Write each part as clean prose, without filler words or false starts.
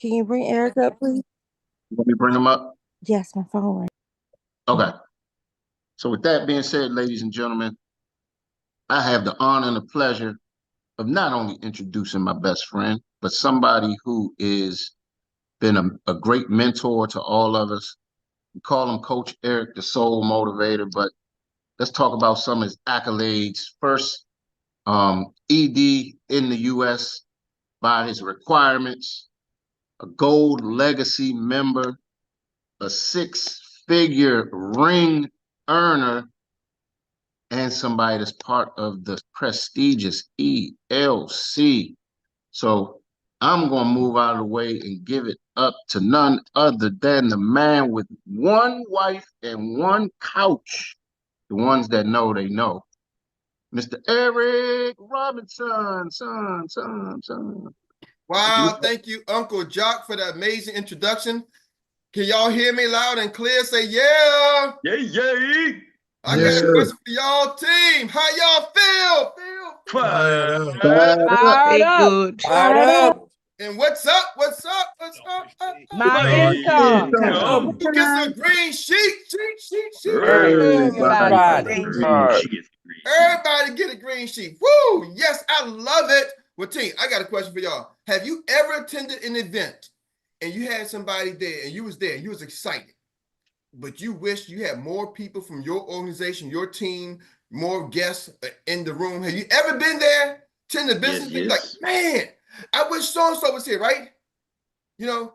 Can you bring Erik up, please? Let me bring him up. Yes, my phone rang. Okay. So with that being said, ladies and gentlemen, I have the honor and the pleasure of not only introducing my best friend, but somebody who is been a great mentor to all of us. We call him Coach Erik, the soul motivator, but let's talk about some of his accolades. First, ED in the U.S. by his requirements, a gold legacy member, a six-figure ring earner, and somebody that's part of the prestigious ELC. So I'm going to move out of the way and give it up to none other than the man with one wife and one couch. The ones that know, they know. Mr. Erik Robinson, son. Wow, thank you, Uncle Jock, for that amazing introduction. Can y'all hear me loud and clear? Say yeah. Yeah. I got a question for y'all team. How y'all feel? Fired up. Fired up. And what's up? What's up? My income. Who gets a green sheet? Everybody. Everybody get a green sheet. Woo! Yes, I love it. Well, team, I got a question for y'all. Have you ever attended an event and you had somebody there and you was there and you was excited, but you wish you had more people from your organization, your team, more guests in the room? Have you ever been there, attended the business meeting, like, man, I wish so-and-so was here, right? You know,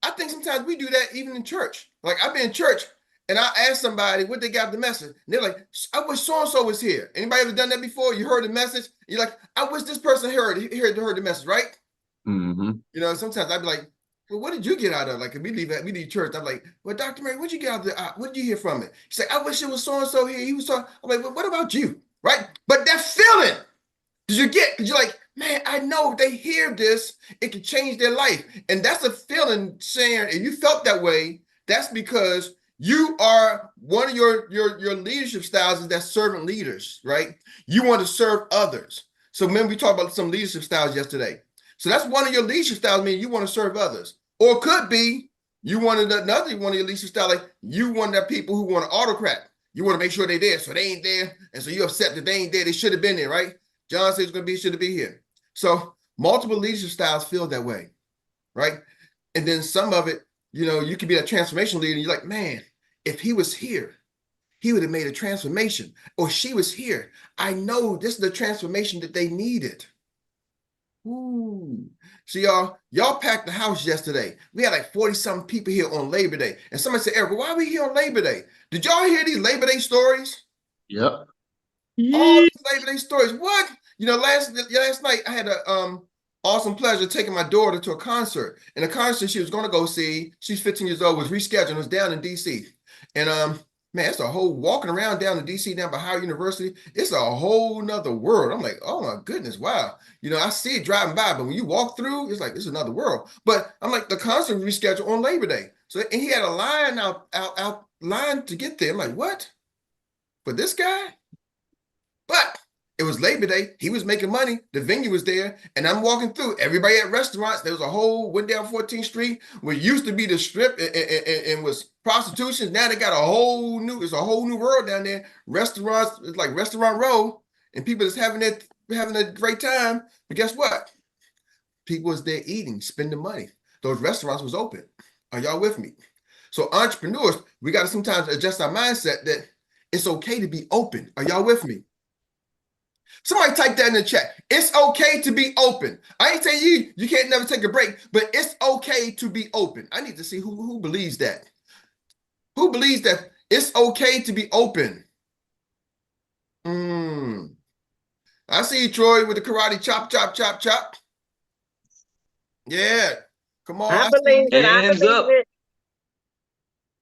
I think sometimes we do that even in church. Like, I've been in church and I asked somebody what they got the message. And they're like, I wish so-and-so was here. Anybody ever done that before? You heard the message? You're like, I wish this person heard the message, right? Mm-hmm. You know, sometimes I'd be like, well, what did you get out of it? Like, we leave church. I'm like, well, Dr. Mary, what'd you get out of it? What did you hear from it? She's like, I wish it was so-and-so here. He was talking. I'm like, well, what about you? Right? But that feeling, did you get? Because you're like, man, I know if they hear this, it could change their life. And that's a feeling, Sharon, and you felt that way. That's because you are one of your leadership styles is that servant leaders, right? You want to serve others. So remember, we talked about some leadership styles yesterday. So that's one of your leadership styles, meaning you want to serve others. Or it could be you wanted another one of your leadership styles, like you want that people who want an autocrat. You want to make sure they're there, so they ain't there. And so you're upset that they ain't there. They should have been there, right? John says should be here. So multiple leadership styles feel that way, right? And then some of it, you know, you could be a transformation leader and you're like, man, if he was here, he would have made a transformation. Or she was here. I know this is the transformation that they needed. Ooh. So y'all packed the house yesterday. We had like 40-something people here on Labor Day. And somebody said, Erik, why are we here on Labor Day? Did y'all hear these Labor Day stories? Yep. All these Labor Day stories. What? You know, last night I had a awesome pleasure taking my daughter to a concert. And the concert she was going to go see, she's 15 years old, was rescheduled. It was down in D.C. And man, it's a whole walking around down in D.C. down by Howard University. It's a whole nother world. I'm like, oh my goodness, wow. You know, I see it driving by, but when you walk through, it's like it's another world. But I'm like, the concert rescheduled on Labor Day. So and he had a line out line to get there. I'm like, what? For this guy? But it was Labor Day. He was making money. The venue was there. And I'm walking through. Everybody at restaurants. There was a whole, went down 14th Street, where it used to be the strip and was prostitution. Now they got it's a whole new world down there. Restaurants, it's like Restaurant Row. And people just having a great time. But guess what? People was there eating, spending money. Those restaurants was open. Are y'all with me? So entrepreneurs, we got to sometimes adjust our mindset that it's okay to be open. Are y'all with me? Somebody type that in the chat. It's okay to be open. I ain't saying you can't never take a break, but it's okay to be open. I need to see who believes that. Who believes that it's okay to be open? I see you, Troy, with the karate chop. Yeah. Come on. I believe it. Hands up.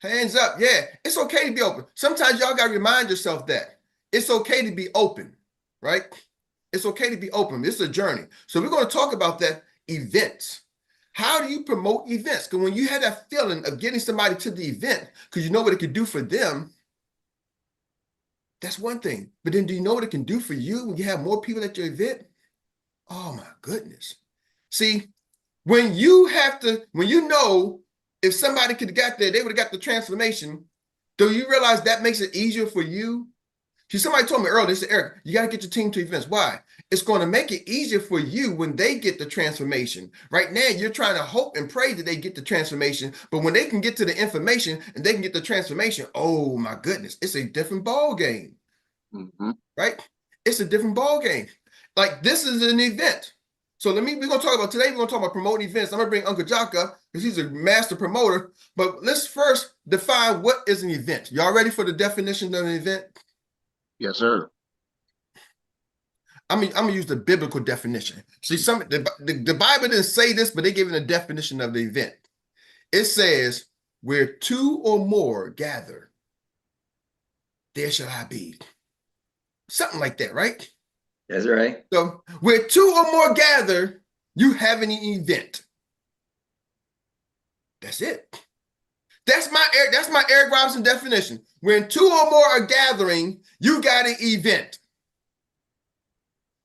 Hands up. Yeah. It's okay to be open. Sometimes y'all got to remind yourself that it's okay to be open. Right? It's okay to be open. It's a journey. So we're going to talk about that events. How do you promote events? Because when you have that feeling of getting somebody to the event, because you know what it could do for them, that's one thing. But then do you know what it can do for you when you have more people at your event? Oh my goodness. See, when you know if somebody could have got there, they would have got the transformation. Do you realize that makes it easier for you? See, somebody told me earlier, they said, Eric, you got to get your team to events. Why? It's going to make it easier for you when they get the transformation. Right now, you're trying to hope and pray that they get the transformation. But when they can get to the information and they can get the transformation, oh my goodness, it's a different ball game. Mm-hmm. Right? It's a different ball game. Like this is an event. So we're going to talk about today, we're going to talk about promoting events. I'm going to bring Uncle Jaka because he's a master promoter. But let's first define what is an event. Y'all ready for the definition of an event? Yes, sir. I'm gonna use the biblical definition. See, the Bible didn't say this, but they gave it a definition of the event. It says, where two or more gather, there shall I be. Something like that, right? That's right. So where two or more gather, you have an event. That's it. That's my Eric Robinson definition. When two or more are gathering, you got an event.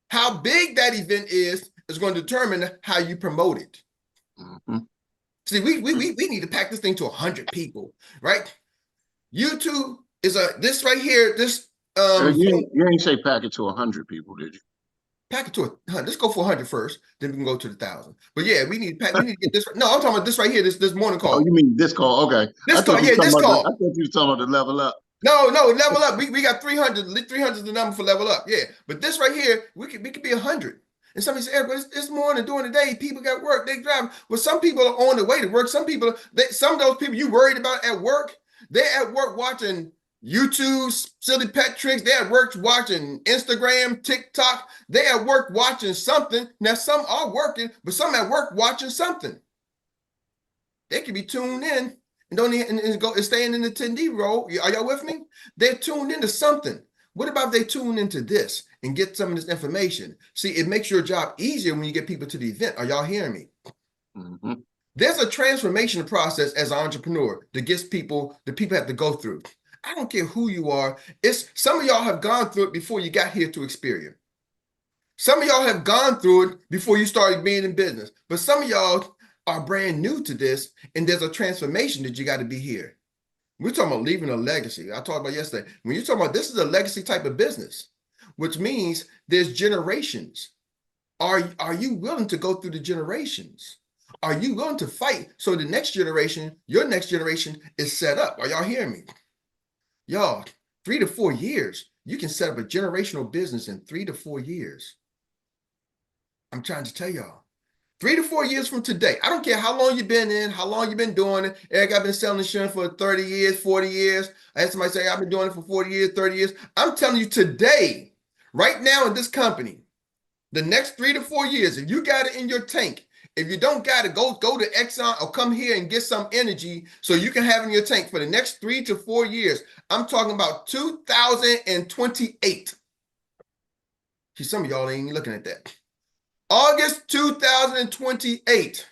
How big that event is going to determine how you promote it. Mm-hmm. See, we need to pack this thing to 100 people, right? YouTube is this right here. This you ain't say pack it to 100 people, did you? Pack it to 100. Let's go for 100 first, then we can go to the 1,000. But yeah, we need to get this. No, I'm talking about this right here. This morning call. Oh, you mean this call? Okay. This call. Yeah, this call. I thought you were talking about the level up. No, level up. We got 300. 300 is the number for level up. Yeah, but this right here, we could be 100. And somebody said, Eric, it's morning during the day. People got work. They drive. Well, some people are on the way to work. Some of those people you worried about at work, they're at work watching YouTube, silly pet tricks. They're at work watching Instagram, TikTok. They're at work watching something. Now, some are working, but some at work watching something. They could be tuned in and staying in the attendee role. Are y'all with me? They're tuned into something. What about if they tune into this and get some of this information? See, it makes your job easier when you get people to the event. Are y'all hearing me? Mm-hmm. There's a transformation process as an entrepreneur that the people have to go through. I don't care who you are. Some of y'all have gone through it before you got here to Experience. Some of y'all have gone through it before you started being in business. But some of y'all are brand new to this, and there's a transformation that you got to be here. We're talking about leaving a legacy. I talked about yesterday. When you're talking about this is a legacy type of business, which means there's generations. Are you willing to go through the generations? Are you willing to fight so the next generation, your next generation, is set up? Are y'all hearing me? Y'all, 3 to 4 years, you can set up a generational business in 3 to 4 years. I'm trying to tell y'all. 3 to 4 years from today. I don't care how long you've been in, how long you've been doing it. Eric, I've been selling insurance for 30 years, 40 years. I had somebody say, I've been doing it for 40 years, 30 years. I'm telling you today, right now in this company, the next 3 to 4 years, if you got it in your tank, if you don't got it, go to Exxon or come here and get some energy so you can have it in your tank for the next 3 to 4 years. I'm talking about 2028. See, some of y'all ain't even looking at that. August 2028.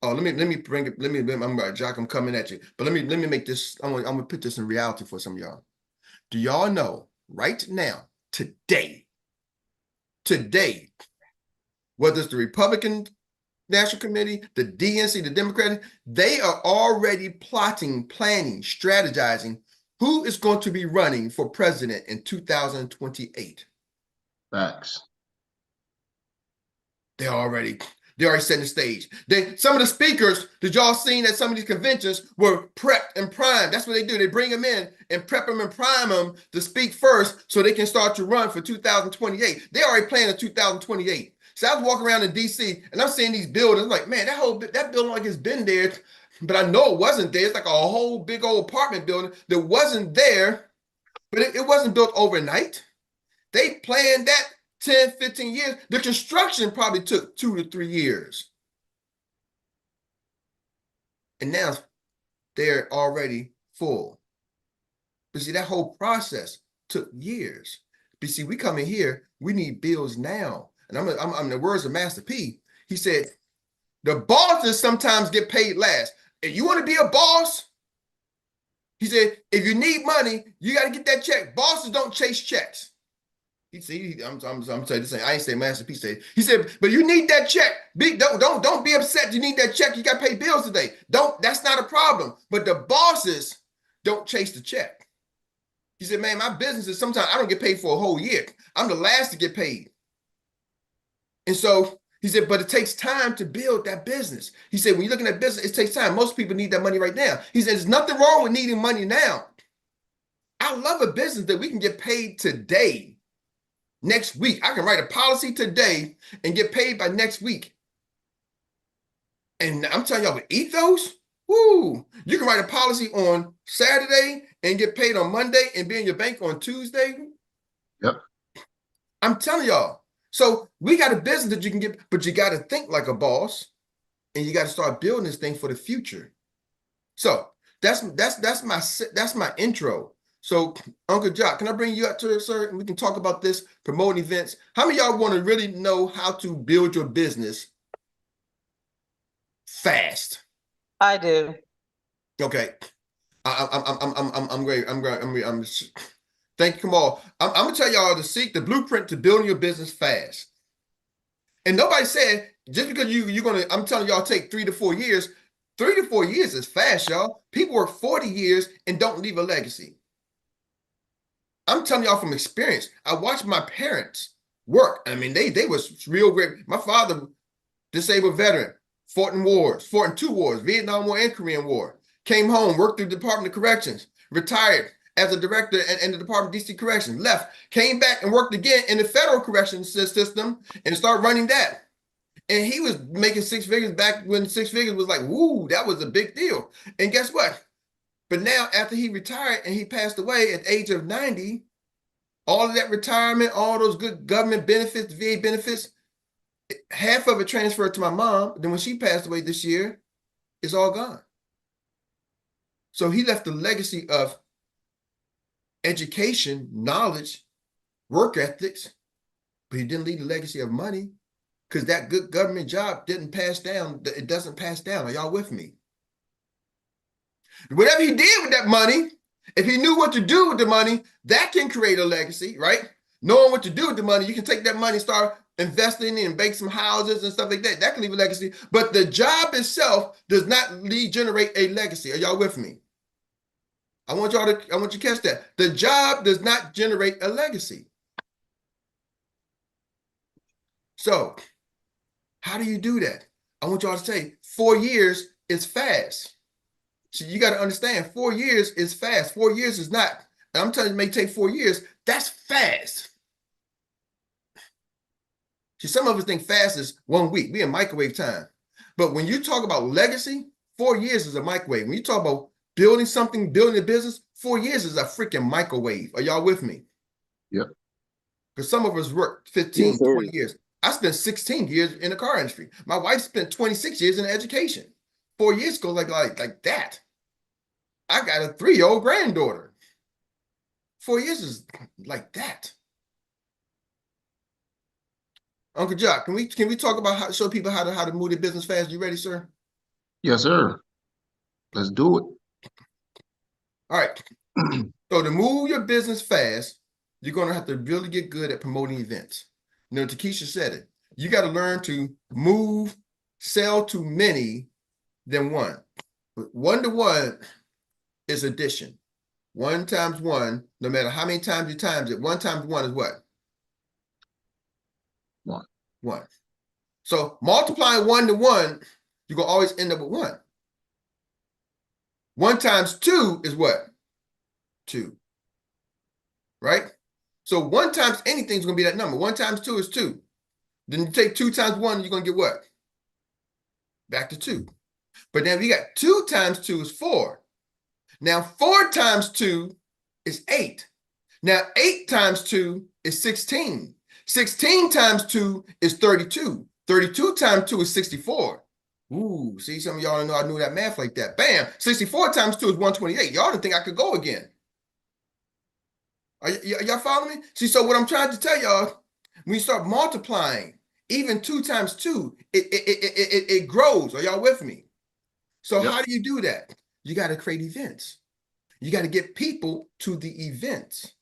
Oh, let me bring it. I'm right, Jock. I'm coming at you. But let me make this. I'm gonna put this in reality for some of y'all. Do y'all know right now, today, whether it's the Republican National Committee, the DNC, the Democratic, they are already plotting, planning, strategizing who is going to be running for president in 2028. Facts. They're already setting the stage. Some of the speakers that y'all seen at some of these conventions were prepped and primed. That's what they do. They bring them in and prep them and prime them to speak first so they can start to run for 2028. They already planned in 2028. So I was walking around in DC and I'm seeing these buildings. I'm like, man, that building like it's been there, but I know it wasn't there. It's like a whole big old apartment building that wasn't there, but it wasn't built overnight. They planned that 10, 15 years. The construction probably took 2 to 3 years. And now they're already full. But see, that whole process took years. But see, we come in here, we need bills now. And I'm the words of Master P. He said, the bosses sometimes get paid last. If you want to be a boss, he said, if you need money, you got to get that check. Bosses don't chase checks. I'm telling you this. I ain't say masterpiece. He said, but you need that check. Don't be upset. You need that check. You got to pay bills today. That's not a problem. But the bosses don't chase the check. He said, man, my business is sometimes I don't get paid for a whole year. I'm the last to get paid. And so he said, but it takes time to build that business. He said, when you're looking at business, it takes time. Most people need that money right now. He said, there's nothing wrong with needing money now. I love a business that we can get paid today, next week. I can write a policy today and get paid by next week. And I'm telling y'all, with ethos, woo, you can write a policy on Saturday and get paid on Monday and be in your bank on Tuesday. Yep. I'm telling y'all. So we got a business that you can get, but you got to think like a boss, and you got to start building this thing for the future. So that's my intro. So Uncle Jock, can I bring you up to it, sir? And we can talk about this, promoting events. How many of y'all want to really know how to build your business fast? I do. Okay. I'm great. Thank you, Kamal. I'm gonna tell y'all the blueprint to building your business fast. And nobody said just because you're gonna, I'm telling y'all take 3 to 4 years. 3 to 4 years is fast, y'all. People work 40 years and don't leave a legacy. I'm telling y'all from experience. I watched my parents work. I mean, they was real great. My father, disabled veteran, fought in 2 wars, Vietnam War and Korean War. Came home, worked through the Department of Corrections, retired as a director in the Department of DC Corrections, left, came back and worked again in the federal corrections system and started running that. And he was making 6 figures back when 6 figures was like, woo, that was a big deal. And guess what? But now after he retired and he passed away at the age of 90, all of that retirement, all those good government benefits, VA benefits, half of it transferred to my mom. Then when she passed away this year, it's all gone. So he left a legacy of education, knowledge, work ethics, but he didn't leave a legacy of money because that good government job didn't pass down. It doesn't pass down. Are y'all with me? Whatever he did with that money, if he knew what to do with the money, that can create a legacy, right? Knowing what to do with the money, you can take that money and start investing and bake some houses and stuff like that. That can leave a legacy. But the job itself does not generate a legacy. Are y'all with me? I want you to catch that. The job does not generate a legacy. So how do you do that? I want y'all to say 4 years is fast. So you got to understand 4 years is fast. 4 years is not. And I'm telling you, it may take 4 years. That's fast. See, some of us think fast is 1 week. We in microwave time. But when you talk about legacy, 4 years is a microwave. When you talk about building something, building a business, 4 years is a freaking microwave. Are y'all with me? Yep. Because some of us worked 15, 20 years. I spent 16 years in the car industry. My wife spent 26 years in education. 4 years ago, like that. I got a 3-year-old granddaughter. 4 years is like that. Uncle Jock, can we talk about how show people how to move their business fast? You ready, sir? Yes, sir. Let's do it. All right. So to move your business fast, you're going to have to really get good at promoting events. You know, Takesha said it. You got to learn to sell to many than one. But 1 to 1 is addition. 1 times 1, no matter how many times you times it, 1 times 1 is what? 1. 1. So multiplying 1 to 1, you're going to always end up with 1. 1 times 2 is what? 2. Right? So 1 times anything is going to be that number. 1 times 2 is 2. Then you take 2 times 1, you're going to get what? Back to 2. But then we got 2 times 2 is 4. Now 4 times 2 is 8. Now 8 times 2 is 16. 16 times 2 is 32. 32 times 2 is 64. Ooh, see, some of y'all know I knew that math like that. Bam, 64 times 2 is 128. Y'all didn't think I could go again. Are y'all following me? See, so what I'm trying to tell y'all, when you start multiplying, even 2 times 2, it grows. Are y'all with me? So Yep. how do you do that? You got to create events. You got to get people to the events.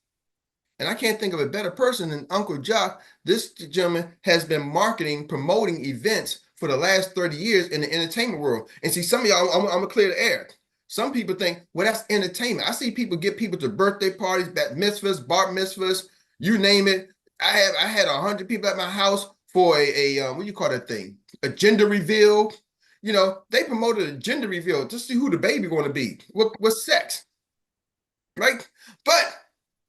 And I can't think of a better person than Uncle Jock. This gentleman has been marketing, promoting events for the last 30 years in the entertainment world. And see, some of y'all, I'm gonna clear the air. Some people think, well, that's entertainment. I see people get people to birthday parties, bat mitzvahs, bar mitzvahs, you name it. I had 100 people at my house for a what do you call that thing? A gender reveal. You know, they promoted a gender reveal to see who the baby going to be, what sex, right? But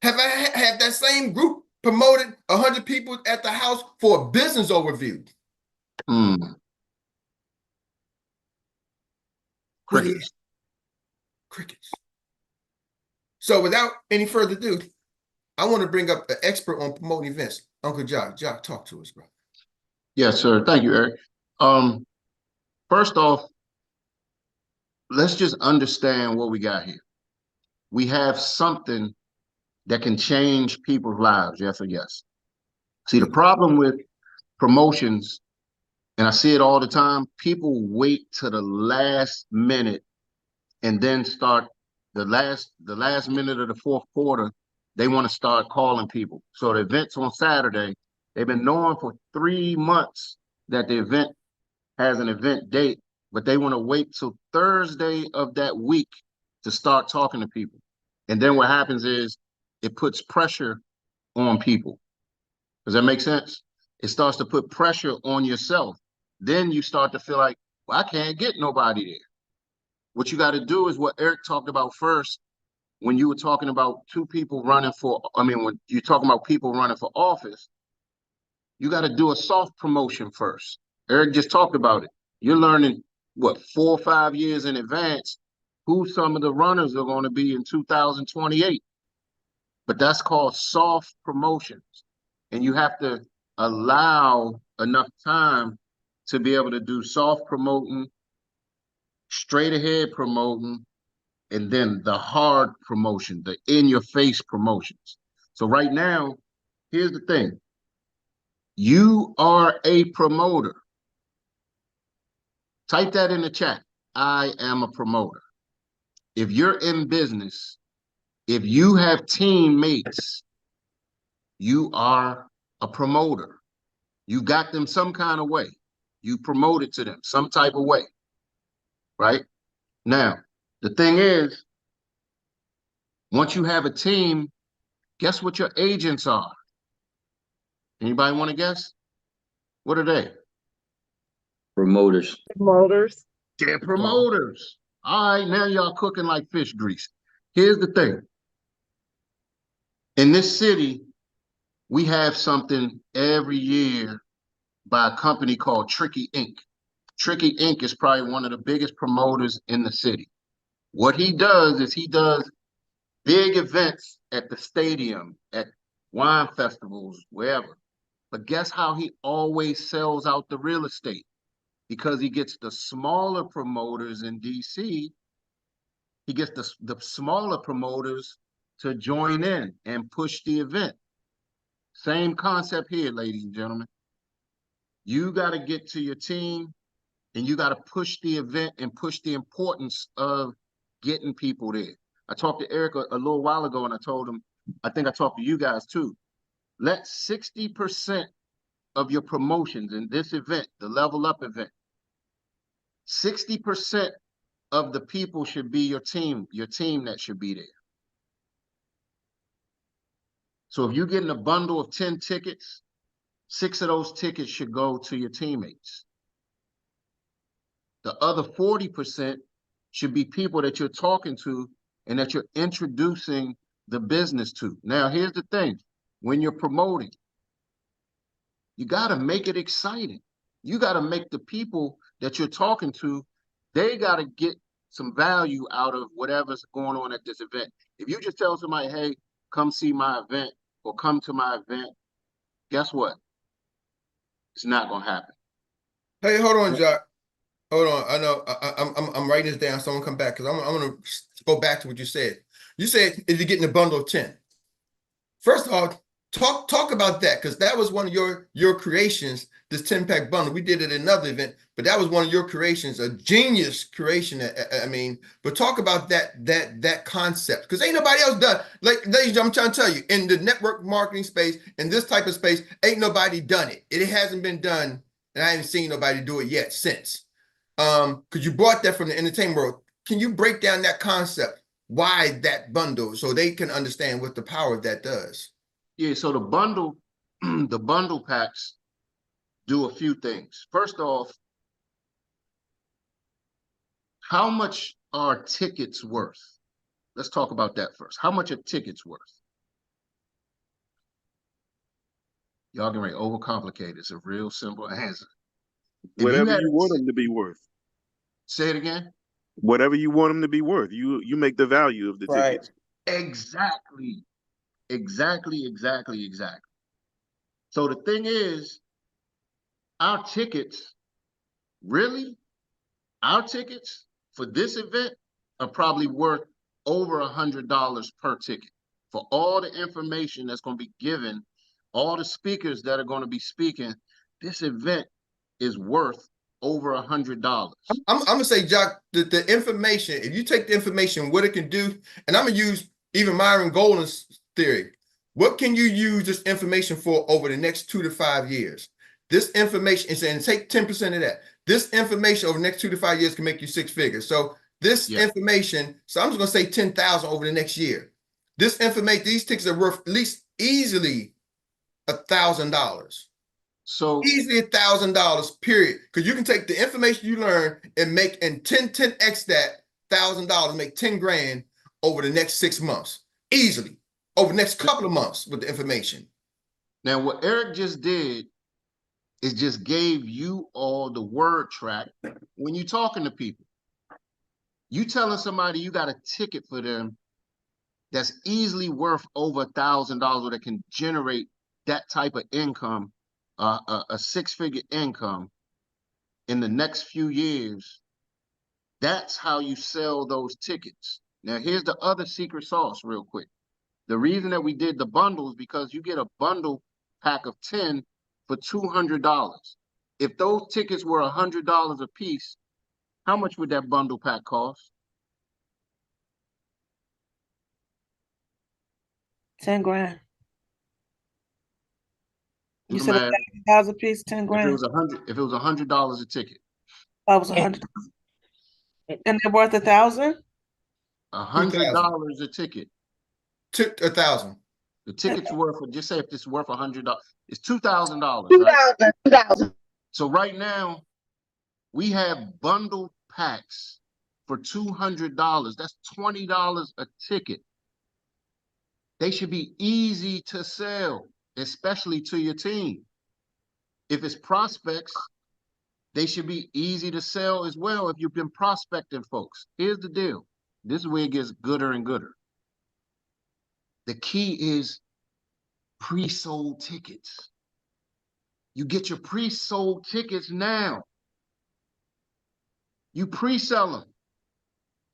have that same group promoted 100 people at the house for a business overview? Crickets. Crickets. So without any further ado, I want to bring up an expert on promoting events. Uncle Jock. Jock, talk to us, bro. Yes, sir. Thank you, Eric. First off, let's just understand what we got here. We have something that can change people's lives, yes or yes. See, the problem with promotions, and I see it all the time, people wait to the last minute and then start the last minute of the fourth quarter, they want to start calling people. So the event's on Saturday. They've been knowing for 3 months that the event has an event date, but they want to wait till Thursday of that week to start talking to people. And then what happens is it puts pressure on people. Does that make sense? It starts to put pressure on yourself. Then you start to feel like, well, I can't get nobody there. What you got to do is what Eric talked about first when you were talking about when you're talking about people running for office, you got to do a soft promotion first. Eric just talked about it. You're learning, 4 or 5 years in advance who some of the runners are going to be in 2028. But that's called soft promotions. And you have to allow enough time to be able to do soft promoting, straight ahead promoting, and then the hard promotion, the in-your-face promotions. So right now, here's the thing. You are a promoter. Type that in the chat. I am a promoter. If you're in business, if you have teammates, you are a promoter. You got them some kind of way. You promoted to them some type of way, right? Now, the thing is, once you have a team, guess what your agents are? Anybody want to guess? What are they? Promoters. They're promoters. All right, now y'all cooking like fish grease. Here's the thing. In this city, we have something every year by a company called Tricky Inc. Tricky Inc. is probably one of the biggest promoters in the city. What he does is he does big events at the stadium, at wine festivals, wherever. But guess how he always sells out the real estate? Because he gets the smaller promoters in DC, he gets the smaller promoters to join in and push the event. Same concept here, ladies and gentlemen. You got to get to your team and you got to push the event and push the importance of getting people there. I talked to Erik a little while ago and I told him, I think I talked to you guys too. Let 60% of your promotions in this event, the Level Up event, 60% of the people should be your team that should be there. So if you're getting a bundle of 10 tickets, 6 of those tickets should go to your teammates. The other 40% should be people that you're talking to and that you're introducing the business to. Now, here's the thing. When you're promoting, you got to make it exciting. You got to make the people that you're talking to, they got to get some value out of whatever's going on at this event. If you just tell somebody, hey, come see my event or come to my event, guess what? It's not going to happen. Hey, hold on, Jock. Hold on. I know I'm writing this down. Someone come back because I'm going to go back to what you said. You said if you're getting a bundle of 10. First of all, Talk about that, because that was one of your creations, this 10-pack bundle. We did it at another event, but that was one of your creations, a genius creation. I mean, but talk about that concept, because ain't nobody else done. Like, ladies, I'm trying to tell you, in the network marketing space, in this type of space, ain't nobody done it. It hasn't been done, and I haven't seen nobody do it yet since. Because you brought that from the entertainment world. Can you break down that concept? Why that bundle, so they can understand what the power of that does? Yeah, so the bundle, the bundle packs do a few things. First off, how much are tickets worth? Let's talk about that first. How much are tickets worth? Y'all can overcomplicate it. It's a real simple answer. Whatever you want them to be worth. Say it again. Whatever you want them to be worth. You make the value of the tickets. Exactly. Exactly. So the thing is, our tickets, really, our tickets for this event are probably worth over $100 per ticket for all the information that's going to be given, all the speakers that are going to be speaking. This event is worth over $100. I'm gonna say, Jock, the information, if you take the information, what it can do, and I'm gonna use even Myron Golden's theory. What can you use this information for over the next 2 to 5 years? This information is saying take 10% of that. This information over the next 2 to 5 years can make you 6 figures. So this information, so I'm just gonna say 10,000 over the next year. This information, these tickets are worth at least easily $1,000. So easily $1,000, period. Because you can take the information you learn and make and 10x that $1,000, make 10 grand over the next 6 months. Easily. Over the next couple of months with the information. Now, what Eric just did is just gave you all the word track when you're talking to people. You telling somebody you got a ticket for them that's easily worth over $1,000, or that can generate that type of income, a 6-figure income in the next few years. That's how you sell those tickets. Now, here's the other secret sauce real quick. The reason that we did the bundles, because you get a bundle pack of 10 for $200. If those tickets were $100 a piece, how much would that bundle pack cost? 10 grand. Do You the said math. $1,000 a piece, 10 If it grand. was $100 a ticket. That was 100. And they're worth 1,000? $100 a ticket. Took 1,000. The ticket's worth, just say if it's worth $100, it's $2,000, right? 2,000. So right now, we have bundle packs for $200. That's $20 a ticket. They should be easy to sell, especially to your team. If it's prospects, they should be easy to sell as well if you've been prospecting folks. Here's the deal. This is where it gets gooder and gooder. The key is pre-sold tickets. You get your pre-sold tickets now. You pre-sell them.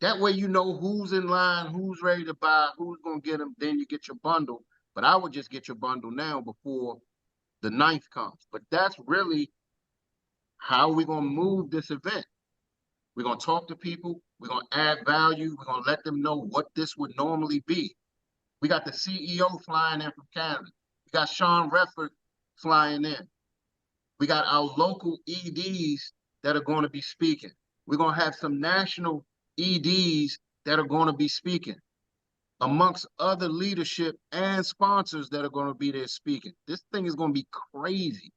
That way you know who's in line, who's ready to buy, who's going to get them. Then you get your bundle. But I would just get your bundle now before the 9th comes. But that's really how we're going to move this event. We're going to talk to people. We're going to add value. We're going to let them know what this would normally be. We got the CEO flying in from Canada. We got Sean Redford flying in. We got our local EDs that are going to be speaking. We're going to have some national EDs that are going to be speaking, amongst other leadership and sponsors that are going to be there speaking. This thing is going to be crazy.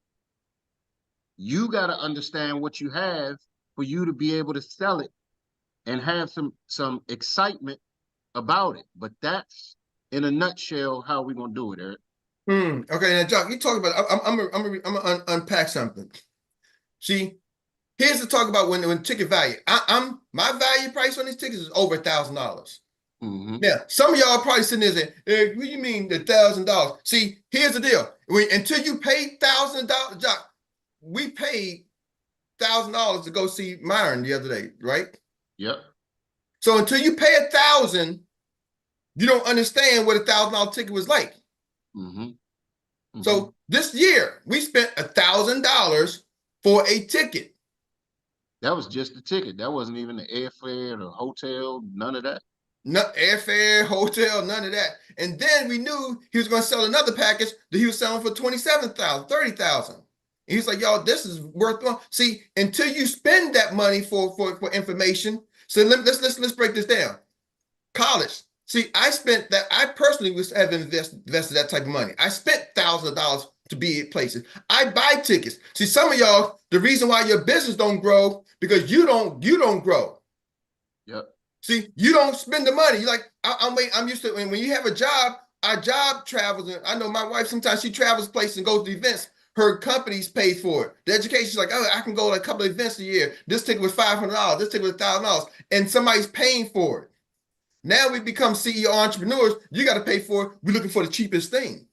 You got to understand what you have for you to be able to sell it and have some excitement about it. But that's, in a nutshell, how we're going to do it, Eric. Okay, now, Jock, you talk about, I'm gonna unpack something. See, here's the talk about when ticket value. My value price on these tickets is over $1,000. Now, some of y'all are probably sitting there saying, "What do you mean the $1,000?" See, here's the deal. Until you pay $1,000, Jock, we paid $1,000 to go see Myron the other day, right? Yep. So until you pay $1,000, you don't understand what $1,000 ticket was like. So this year we spent $1,000 for a ticket. That was just the ticket. That wasn't even the airfare, the hotel, none of that. No airfare, hotel, none of that. And then we knew he was going to sell another package that he was selling for $27,000, $30,000. And he's like, y'all, this is worth it. See, until you spend that money for information. So let's break this down. College. See, I personally have invested that type of money. I spent thousands of dollars to be at places. I buy tickets. See, some of y'all, the reason why your business don't grow because you don't grow. Yep. See, you don't spend the money. You're like, I'm used to when you have a job, our job travels. And I know my wife, sometimes she travels places and goes to events. Her company's paid for it. The education, she's like, oh, I can go to a couple of events a year. This ticket was $500. This ticket was $1,000. And somebody's paying for it. Now we become CEO entrepreneurs. You got to pay for it. We're looking for the cheapest thing.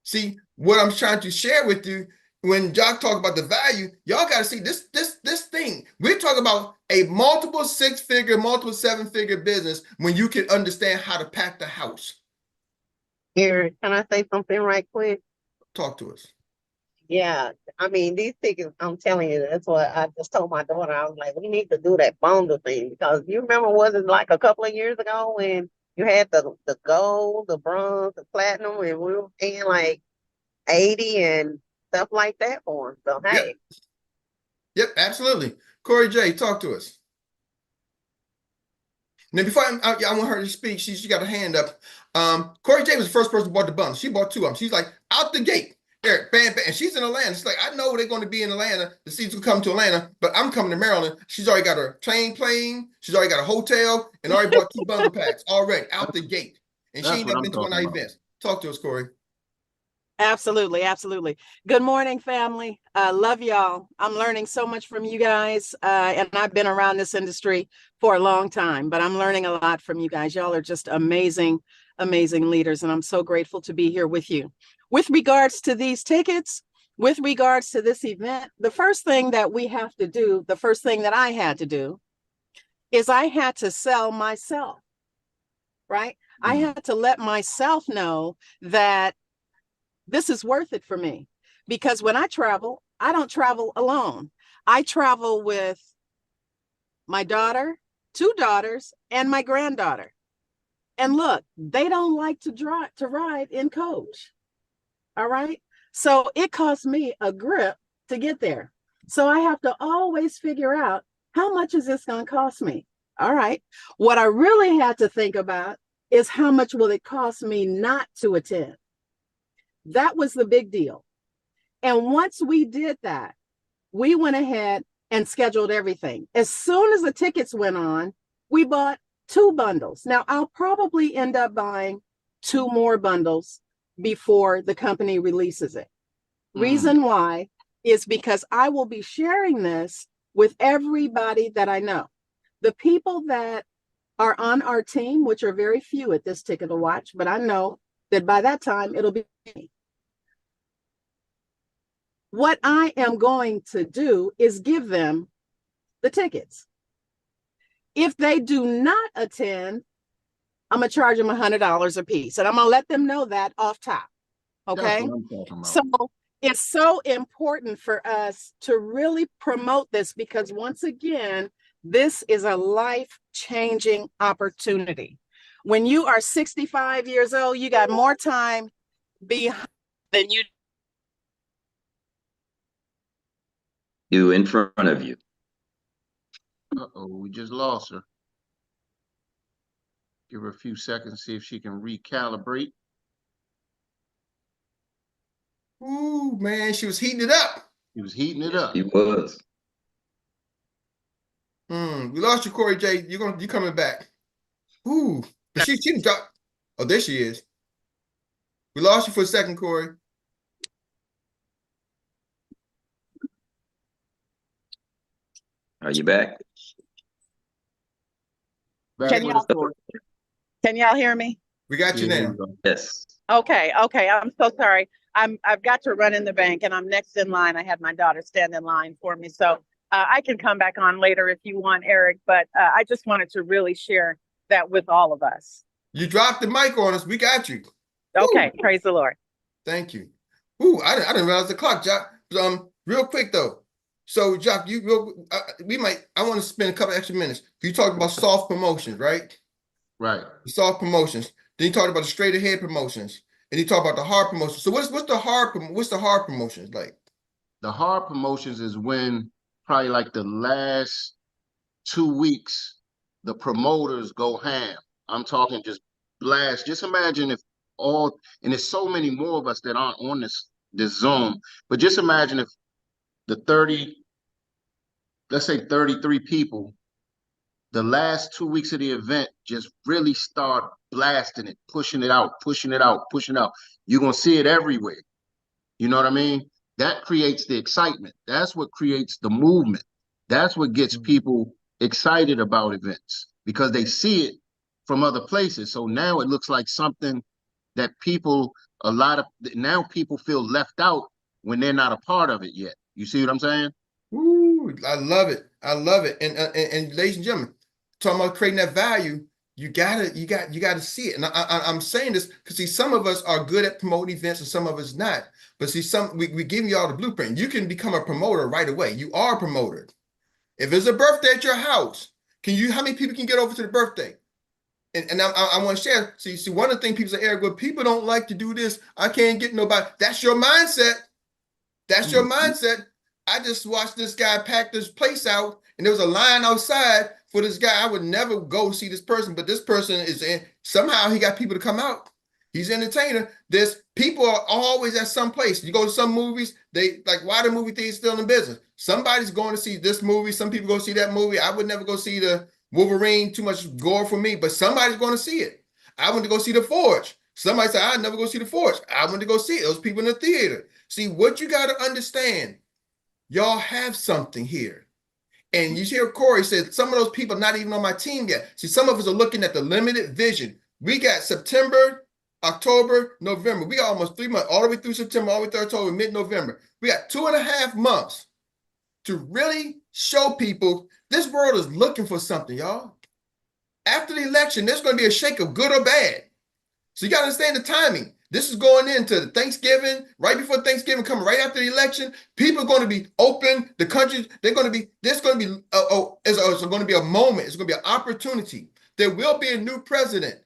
See, what I'm trying to share with you, when Jock talk about the value, y'all got to see this thing. We're talking about a multiple six-figure, multiple seven-figure business when you can understand how to pack the house. Erik, can I say something right quick? Talk to us. Yeah, I mean, these tickets, I'm telling you, that's what I just told my daughter. I was like, we need to do that bundle thing because you remember, was it like a couple of years ago when you had the gold, the bronze, the platinum, and we were paying like 80 and stuff like that for them. So, hey. Yep, absolutely. Corey J, talk to us. Now, before I want her to speak, she got her hand up. Corey J was the first person who bought the bundle. She bought two of them. She's like, out the gate. Erik, bam, bam. And she's in Atlanta. She's like, I know they're going to be in Atlanta. The seats will come to Atlanta, but I'm coming to Maryland. She's already got her plane. She's already got a hotel and already bought two bundle packs already out the gate. And she ain't never been to one of our events. Talk to us, Corey. Absolutely. Absolutely. Good morning, family. Love y'all. I'm learning so much from you guys. And I've been around this industry for a long time, but I'm learning a lot from you guys. Y'all are just amazing, amazing leaders. And I'm so grateful to be here with you. With regards to these tickets, with regards to this event, the first thing that we have to do, the first thing that I had to do is I had to sell myself, right? I had to let myself know that this is worth it for me, because when I travel, I don't travel alone. I travel with my daughter, two daughters, and my granddaughter. And look, they don't like to ride in coach. All right. So it costs me a grip to get there. So I have to always figure out, how much is this going to cost me? All right. What I really had to think about is, how much will it cost me not to attend? That was the big deal. And once we did that, we went ahead and scheduled everything. As soon as the tickets went on, we bought two bundles. Now, I'll probably end up buying two more bundles before the company releases it. Reason why is because I will be sharing this with everybody that I know. The people that are on our team, which are very few at this Ticket to Watch, but I know that by that time it'll be me. What I am going to do is give them the tickets. If they do not attend, I'm going to charge them $100 a piece. And I'm going to let them know that off top. Okay. So it's so important for us to really promote this, because once again, this is a life-changing opportunity. When you are 65 years old, you got more time behind than you do in front of you. Uh-oh, we just lost her. Give her a few seconds, see if she can recalibrate. Ooh, man, she was heating it up. She was heating it up. He was. We lost you, Corey J. You coming back. Ooh, but she dropped. Oh, there she is. We lost you for a second, Corey. Are you back? Can y'all hear me? We got you now. Yes. Okay. I'm so sorry. I've got to run in the bank, and I'm next in line. I had my daughter stand in line for me, so I can come back on later if you want, Erik. But I just wanted to really share that with all of us. You dropped the mic on us. We got you. Okay, Woo, praise the Lord. thank you. Ooh, I didn't realize the clock, Jock. Real quick though. So, Jock, I want to spend a couple extra minutes. You talked about soft promotions, right? Right. The soft promotions. Then you talked about the straight ahead promotions, and you talked about the hard promotions. So, what's the hard promotions like? The hard promotions is when probably like the last 2 weeks, the promoters go ham. I'm talking just blast. Just imagine if and there's so many more of us that aren't on this Zoom, but just imagine if the 30, let's say 33 people, the last 2 weeks of the event just really start blasting it, pushing it out, pushing it out, pushing it out. You're gonna see it everywhere. You know what I mean? That creates the excitement. That's what creates the movement. That's what gets people excited about events because they see it from other places. So now it looks like something that now people feel left out when they're not a part of it yet. You see what I'm saying? Ooh, I love it. I love it. And ladies and gentlemen, talking about creating that value, you gotta see it. And I'm saying this because see, some of us are good at promoting events and some of us not. But see, we give you all the blueprint. You can become a promoter right away. You are a promoter. If it's a birthday at your house, how many people can get over to the birthday? And I want to share. See, one of the things people say, Eric, well, people don't like to do this. I can't get nobody. That's your mindset. That's your mindset. I just watched this guy pack this place out, and there was a line outside for this guy. I would never go see this person, but this person is in. Somehow he got people to come out. He's an entertainer. There's people are always at some place. You go to some movies, they like why the movie theater still in business. Somebody's going to see this movie. Some people go see that movie. I would never go see the Wolverine. Too much gore for me, but somebody's going to see it. I went to go see The Forge. Somebody said I'd never go see The Forge. I went to go see it. Those people in the theater. See, what you got to understand, y'all have something here. And you hear Corey said some of those people not even on my team yet. See, some of us are looking at the limited vision. We got September, October, November. We got almost 3 months, all the way through September, all the way through October, mid-November. We got 2.5 months to really show people this world is looking for something, y'all. After the election, there's going to be a shake of good or bad. So you got to understand the timing. This is going into Thanksgiving, right before Thanksgiving, coming right after the election. People are going to be open. The country, there's going to be it's going to be a moment. It's going to be an opportunity. There will be a new president.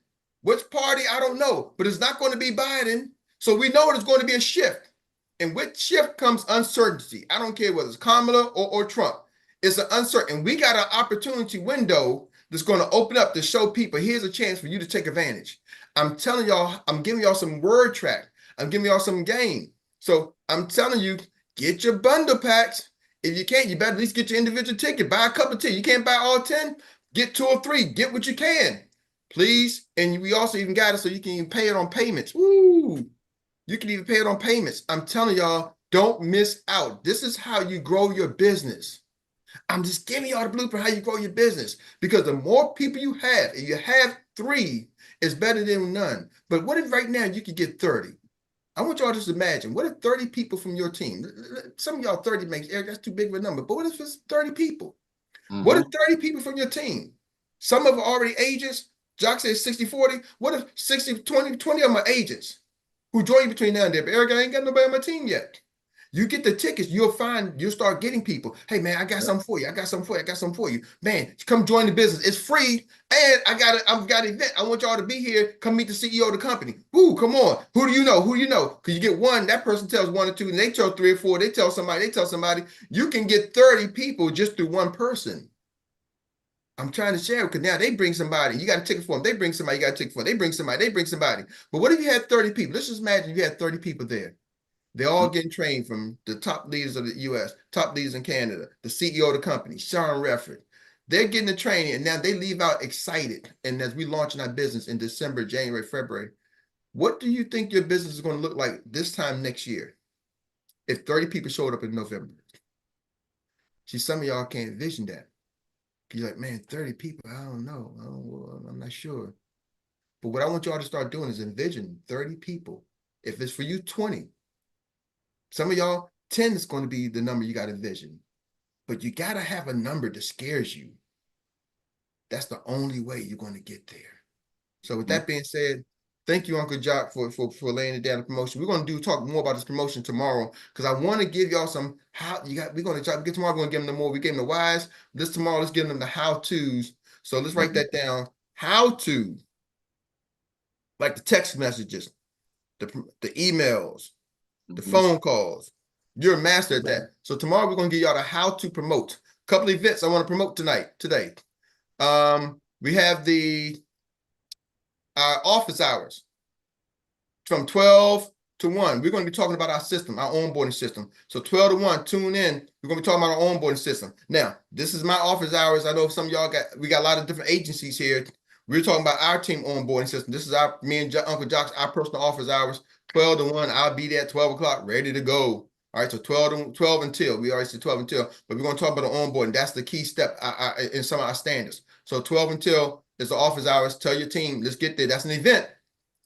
Which party, I don't know, but it's not going to be Biden. So we know there's going to be a shift. And with shift comes uncertainty. I don't care whether it's Kamala or Trump. It's an uncertain. We got an opportunity window that's going to open up to show people here's a chance for you to take advantage. I'm telling y'all, I'm giving y'all some word track. I'm giving y'all some game. So I'm telling you, get your bundle packs. If you can't, you better at least get your individual ticket. Buy a couple of tickets. You can't buy all 10, get 2 or 3. Get what you can, please. And we also even got it so you can even pay it on payments. Woo! You can even pay it on payments. I'm telling y'all, don't miss out. This is how you grow your business. I'm just giving y'all the blueprint how you grow your business because the more people you have, and you have 3, it's better than none. But what if right now you could get 30? I want y'all to just imagine, what if 30 people from your team, some of y'all 30 makes, Eric, that's too big of a number, but what if it's 30 people? What if 30 people from your team? Some of them are already agents. Jock says 60-40. What if 60, 20 of them are agents who join you between now and then? But Eric, I ain't got nobody on my team yet. You get the tickets, you'll start getting people. Hey man, I got something for you. I got something for you. I got something for you. Man, come join the business. It's free. And I've got an event. I want y'all to be here. Come meet the CEO of the company. Woo, come on. Who do you know? Who do you know? Because you get one, that person tells 1 or 2, and they tell 3 or 4, they tell somebody. You can get 30 people just through one person. I'm trying to share because now they bring somebody. You got a ticket for them. They bring somebody. You got a ticket for them. They bring somebody. But what if you had 30 people? Let's just imagine you had 30 people there. They're all getting trained from the top leaders of the U.S., top leaders in Canada, the CEO of the company, Sean Refford. They're getting the training, and now they leave out excited. And as we launch our business in December, January, February, what do you think your business is going to look like this time next year if 30 people showed up in November? See, some of y'all can't envision that. You're like, man, 30 people, I don't know. I'm not sure. But what I want y'all to start doing is envision 30 people. If it's for you, 20. Some of y'all, 10 is going to be the number you got to envision. But you got to have a number that scares you. That's the only way you're going to get there. So with that being said, Thank you, Uncle Jock, for laying it down, the promotion. We're going to talk more about this promotion tomorrow because I want to give y'all some we're going to get tomorrow. We're going to give them the more. We gave them the whys. This tomorrow, let's give them the how-tos. So let's write that down. How to, like the text messages, the emails, the phone calls. You're a master at that. So tomorrow we're going to give y'all the how to promote. A couple of events I want to promote today. We have the office hours from 12 to 1. We're going to be talking about our system, our onboarding system. So 12 to 1, tune in. We're going to be talking about our onboarding system. Now, this is my office hours. I know some of y'all we got a lot of different agencies here. We're talking about our team onboarding system. This is me and Uncle Jock's, our personal office hours. 12 to 1, I'll be there at 12 o'clock, ready to go. All right, so 12 until, we already said 12 until, but we're going to talk about the onboarding. That's the key step in some of our standards. So 12 until is the office hours. Tell your team, let's get there. That's an event.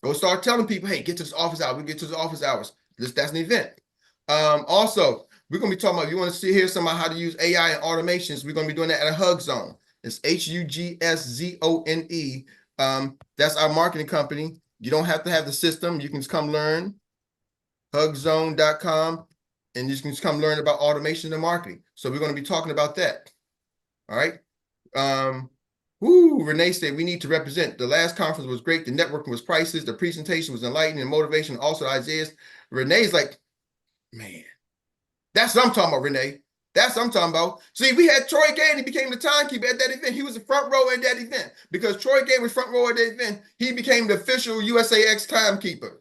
Go start telling people, hey, get to this office hours. We get to the office hours. That's an event. Also, we're going to be talking about, if you want to hear something about how to use AI and automations, we're going to be doing that at a Hug Zone. It's HUGSZONE. That's our marketing company. You don't have to have the system. You can just come learn. Hugzone.com. And you can just come learn about automation and marketing. So we're going to be talking about that. All right. Renee said we need to represent. The last conference was great. The networking was priceless. The presentation was enlightening and motivation. Also, Isaiah's. Renee's like, man, that's what I'm talking about, Renee. That's what I'm talking about. See, we had Troy Gay and he became the timekeeper at that event. He was the front row at that event. Because Troy Gay was front row at that event, he became the official USAX timekeeper.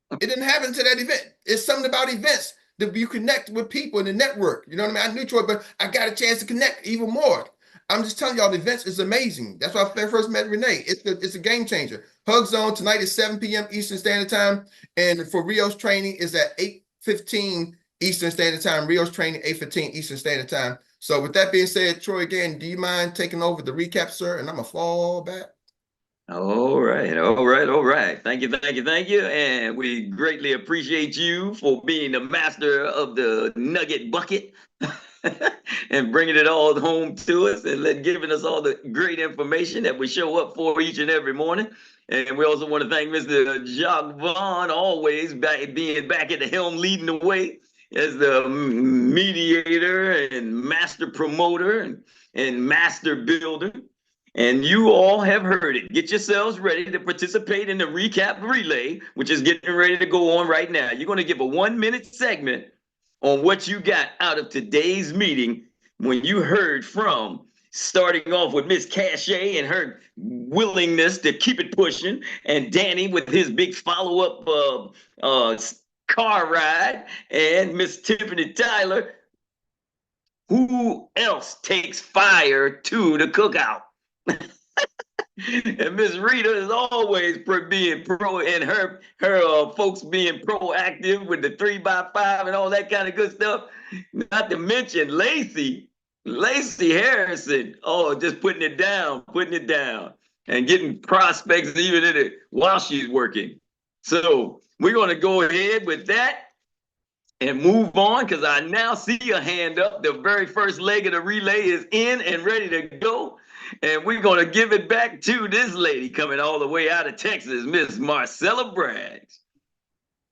It didn't happen to that event. It's something about events that you connect with people in the network. You know what I mean? I knew Troy, but I got a chance to connect even more. I'm just telling y'all, the events is amazing. That's why I first met Renee. It's a game changer. Hug Zone tonight is 7 p.m. Eastern Standard Time. And for Rio's training is at 8:15 Eastern Standard Time. Rio's training, 8:15 Eastern Standard Time. So with that being said, Troy, again, do you mind taking over the recap, sir? And I'm going to fall back. All right. Thank you. And we greatly appreciate you for being the master of the nugget bucket and bringing it all home to us and giving us all the great information that we show up for each and every morning. And we also want to thank Mr. Jacques Vaughn, always being back at the helm, leading the way as the mediator and master promoter and master builder. And you all have heard it. Get yourselves ready to participate in the recap relay, which is getting ready to go on right now. You're going to give a 1-minute segment on what you got out of today's meeting when you heard from, starting off with Miss Cachet and her willingness to keep it pushing, and Danny with his big follow-up car ride, and Miss Tiffany Tyler. Who else takes fire to the cookout? And Miss Rita is always being pro, and her folks being proactive with the 3x5 and all that kind of good stuff. Not to mention Lacey Harrison. Oh, just putting it down and getting prospects even in it while she's working. So we're going to go ahead with that and move on, because I now see a hand up. The very first leg of the relay is in and ready to go. And we're going to give it back to this lady coming all the way out of Texas, Miss Marcella Braggs.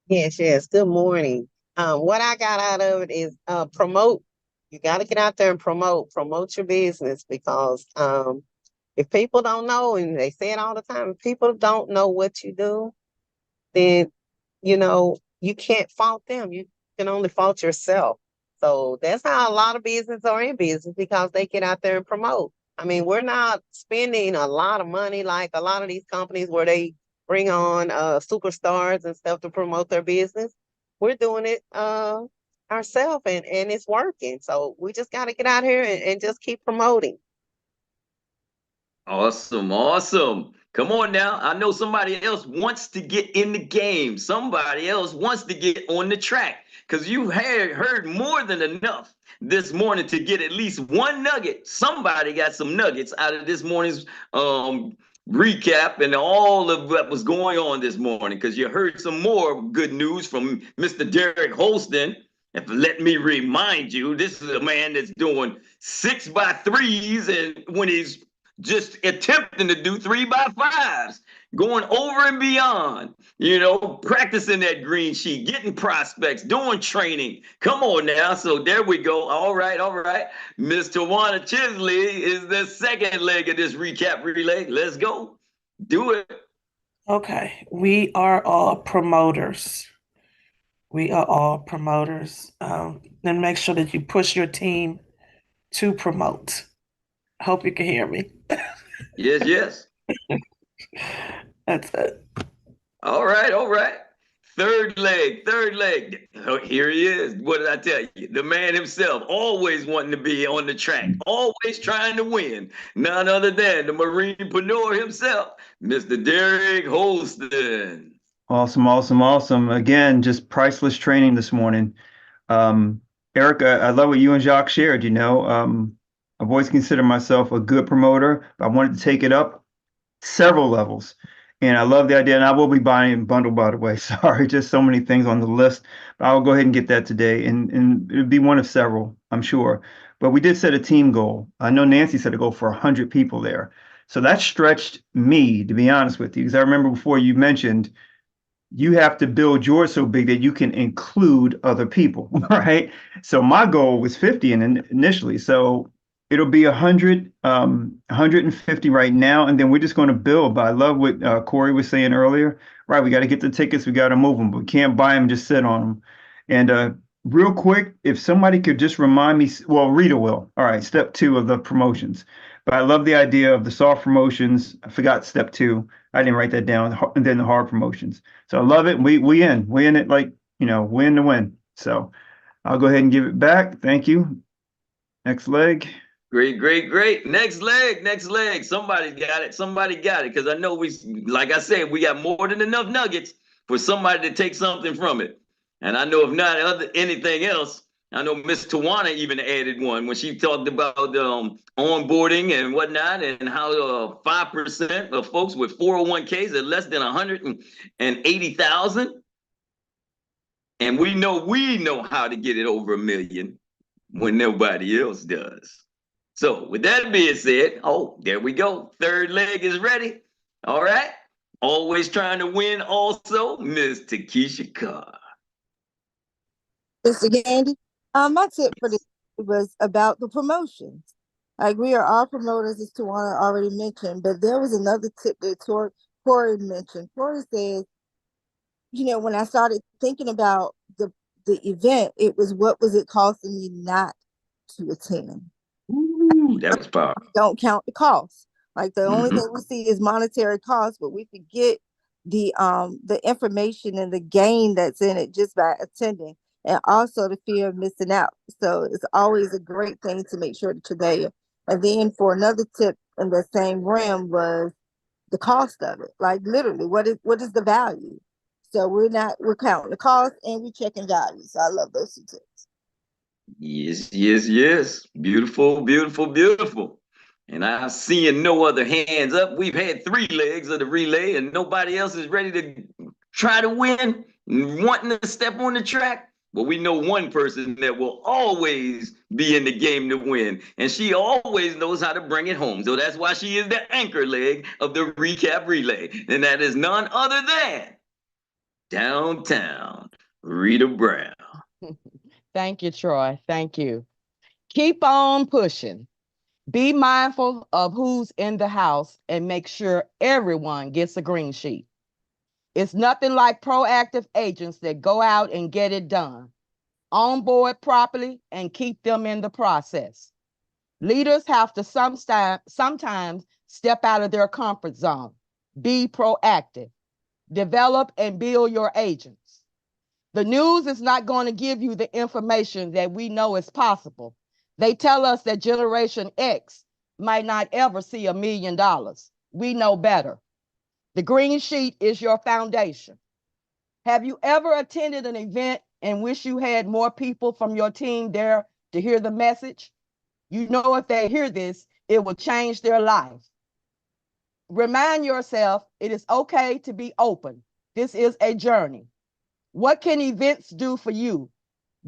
Yes. Good morning. What I got out of it is promote. You got to get out there and promote your business, because if people don't know, and they say it all the time, if people don't know what you do, then, you can't fault them. You can only fault yourself. So that's how a lot of businesses are in business, because they get out there and promote. I mean, we're not spending a lot of money like a lot of these companies where they bring on superstars and stuff to promote their business. We're doing it ourselves, and it's working. So we just got to get out here and just keep promoting. Awesome. Come on now. I know somebody else wants to get in the game. Somebody else wants to get on the track, because you heard more than enough this morning to get at least one nugget. Somebody got some nuggets out of this morning's recap and all of what was going on this morning, because you heard some more good news from Mr. Derek Holston. If let me remind you, this is a man that's doing 6x3s, and when he's just attempting to do 3x5s, going over and beyond, practicing that green sheet, getting prospects, doing training. Come on now. So there we go. All right, all right. Miss Tawana Chisley is the second leg of this recap relay. Let's go. Do it. Okay, we are all promoters. We are all promoters. Then make sure that you push your team to promote. Hope you can hear me. Yes, yes. That's it. All right, all right. Third leg, third leg. Oh, here he is. What did I tell you? The man himself, always wanting to be on the track, always trying to win. None other than the Marinepreneur himself, Mr. Derek Holston. Awesome, awesome, awesome. Again, just priceless training this morning. Erik, I love what you and Jacques shared. I've always considered myself a good promoter, but I wanted to take it up several levels. And I love the idea, and I will be buying a bundle, by the way. Sorry, just so many things on the list. But I'll go ahead and get that today, and it'll be one of several, I'm sure. But we did set a team goal. I know Nancy set a goal for 100 people there. So that stretched me, to be honest with you, because I remember before you mentioned you have to build yours so big that you can include other people, right? So my goal was 50 initially. So it'll be 100, 150 right now. And then we're just going to build. But I love what Corey was saying earlier, right? We got to get the tickets. We got to move them, but we can't buy them, just sit on them. And real quick, if somebody could just remind me, well, Rita will. All right, step 2 of the promotions. But I love the idea of the soft promotions. I forgot step 2. I didn't write that down. And then the hard promotions. So I love it. We in it, like, win to win. So I'll go ahead and give it back. Thank you. Next leg. Great, great, great. Next leg, next leg. Somebody got it. Somebody got it. Because I know like I said, we got more than enough nuggets for somebody to take something from it. And I know if not anything else, I know Miss Tawana even added one when she talked about onboarding and whatnot, and how 5% of folks with 401ks are less than 180,000. And we know how to get it over 1 million when nobody else does. So with that being said, there we go. Third leg is ready. All right. Always trying to win also, Miss Takesha Carr. Mr. Gandy, my tip for this was about the promotions. Like, we are all promoters, as Tawana already mentioned, but there was another tip that Corey mentioned. Corey says, when I started thinking about the event, it was, what was it costing me not to attend? Ooh, that was powerful. Don't count the cost. Like, the only thing we see is monetary cost, but we forget the information and the gain that's in it just by attending, and also the fear of missing out. So it's always a great thing to make sure that you're there. And then for another tip in the same realm was the cost of it. Like, literally, what is the value? So we're counting the cost and we're checking value. So I love those 2 tips. Yes, yes, yes. Beautiful, beautiful, beautiful. And I'm seeing no other hands up. We've had 3 legs of the relay and nobody else is ready to try to win, wanting to step on the track. Well, we know one person that will always be in the game to win, and she always knows how to bring it home. So that's why she is the anchor leg of the recap relay. And that is none other than Downtown Rita Brown. Thank you, Troy. Thank you. Keep on pushing. Be mindful of who's in the house and make sure everyone gets a green sheet. It's nothing like proactive agents that go out and get it done. Onboard properly and keep them in the process. Leaders have to sometimes step out of their comfort zone. Be proactive. Develop and build your agents. The news is not going to give you the information that we know is possible. They tell us that Generation X might not ever see $1 million. We know better. The green sheet is your foundation. Have you ever attended an event and wish you had more people from your team there to hear the message? You know, if they hear this, it will change their life. Remind yourself it is okay to be open. This is a journey. What can events do for you?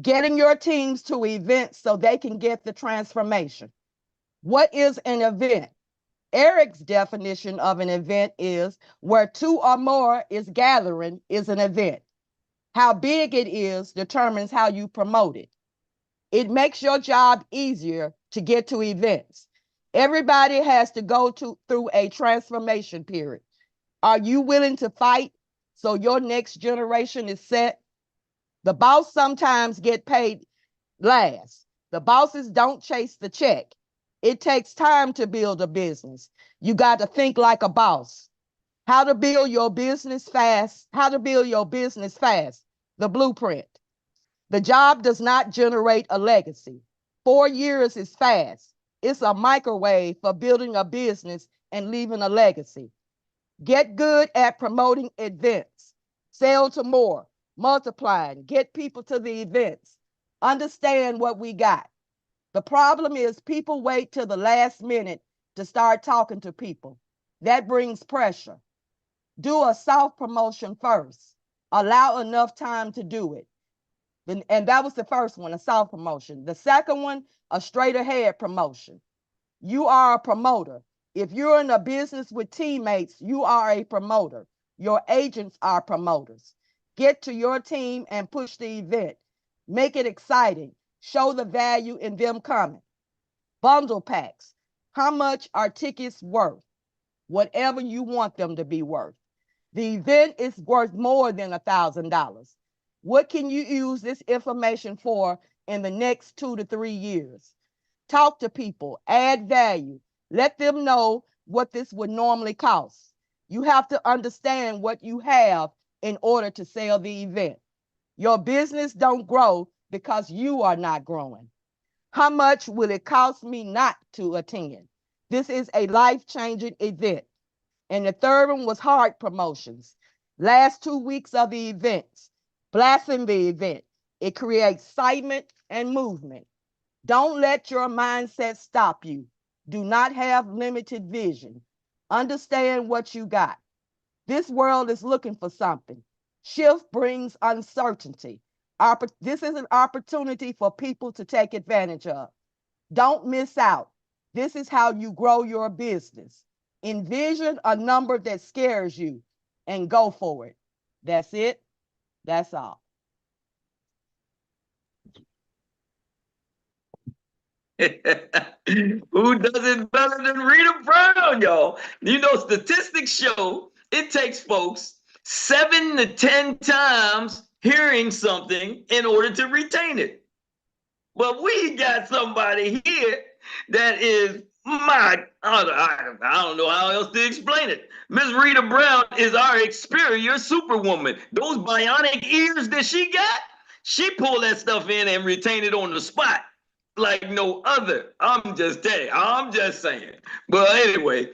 Getting your teams to events so they can get the transformation. What is an event? Eric's definition of an event is where two or more is gathering is an event. How big it is determines how you promote it. It makes your job easier to get to events. Everybody has to go through a transformation period. Are you willing to fight so your next generation is set? The boss sometimes get paid last. The bosses don't chase the check. It takes time to build a business. You got to think like a boss. How to build your business fast. How to build your business fast. The blueprint. The job does not generate a legacy. 4 years is fast. It's a microwave for building a business and leaving a legacy. Get good at promoting events. Sell to more, multiplying, get people to the events. Understand what we got. The problem is people wait till the last minute to start talking to people. That brings pressure. Do a soft promotion first. Allow enough time to do it. And that was the first one, a soft promotion. The second one, a straight ahead promotion. You are a promoter. If you're in a business with teammates, you are a promoter. Your agents are promoters. Get to your team and push the event. Make it exciting. Show the value in them coming. Bundle packs. How much are tickets worth? Whatever you want them to be worth. The event is worth more than $1,000. What can you use this information for in the next 2 to 3 years? Talk to people, add value. Let them know what this would normally cost. You have to understand what you have in order to sell the event. Your business don't grow because you are not growing. How much will it cost me not to attend? This is a life-changing event. And the third one was hard promotions. Last 2 weeks of the events, blasting the event. It creates excitement and movement. Don't let your mindset stop you. Do not have limited vision. Understand what you got. This world is looking for something. Shift brings uncertainty. This is an opportunity for people to take advantage of. Don't miss out. This is how you grow your business. Envision a number that scares you and go for it. That's it. That's all. Who does it better than Rita Brown, y'all? You know, statistics show it takes folks 7 to 10 times hearing something in order to retain it. But we got somebody here that is I don't know how else to explain it. Miss Rita Brown is our exterior superwoman. Those bionic ears that she got, she pulled that stuff in and retained it on the spot like no other. I'm just saying. But anyway,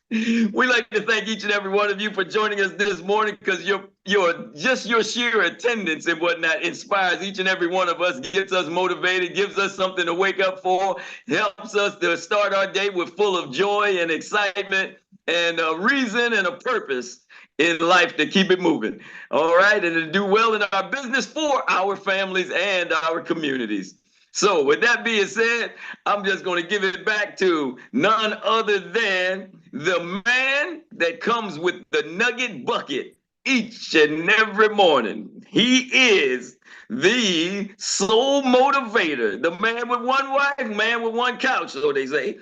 we like to thank each and every one of you for joining us this morning, because your sheer attendance and whatnot inspires each and every one of us, gets us motivated, gives us something to wake up for, helps us to start our day with full of joy and excitement and a reason and a purpose in life to keep it moving. All right, and to do well in our business for our families and our communities. So with that being said, I'm just going to give it back to none other than the man that comes with the nugget bucket each and every morning. He is the soul motivator, the man with one wife, man with one couch, so they say.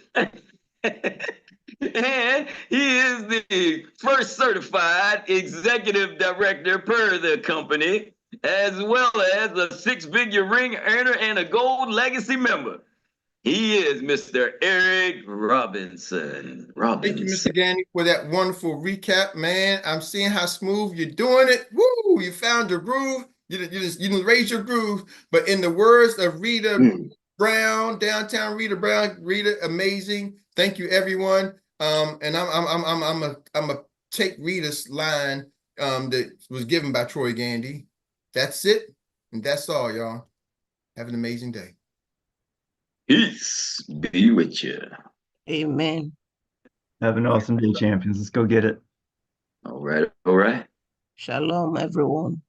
And he is the first certified executive director per the company, as well as a 6-figure ring earner and a gold legacy member. He is Mr. Erik Robinson. Thank you, Mr. Gandy, for that wonderful recap, man. I'm seeing how smooth you're doing it. Woo! You found your groove. You didn't raise your groove. But in the words of Rita Brown, downtown Rita Brown, Rita, amazing. Thank you, everyone. And I'm a take Rita's line that was given by Troy Gandy. That's it, and that's all, y'all. Have an amazing day. Peace be with you. Amen. Have an awesome day, champions. Let's go get it. All right. All right. Shalom, everyone.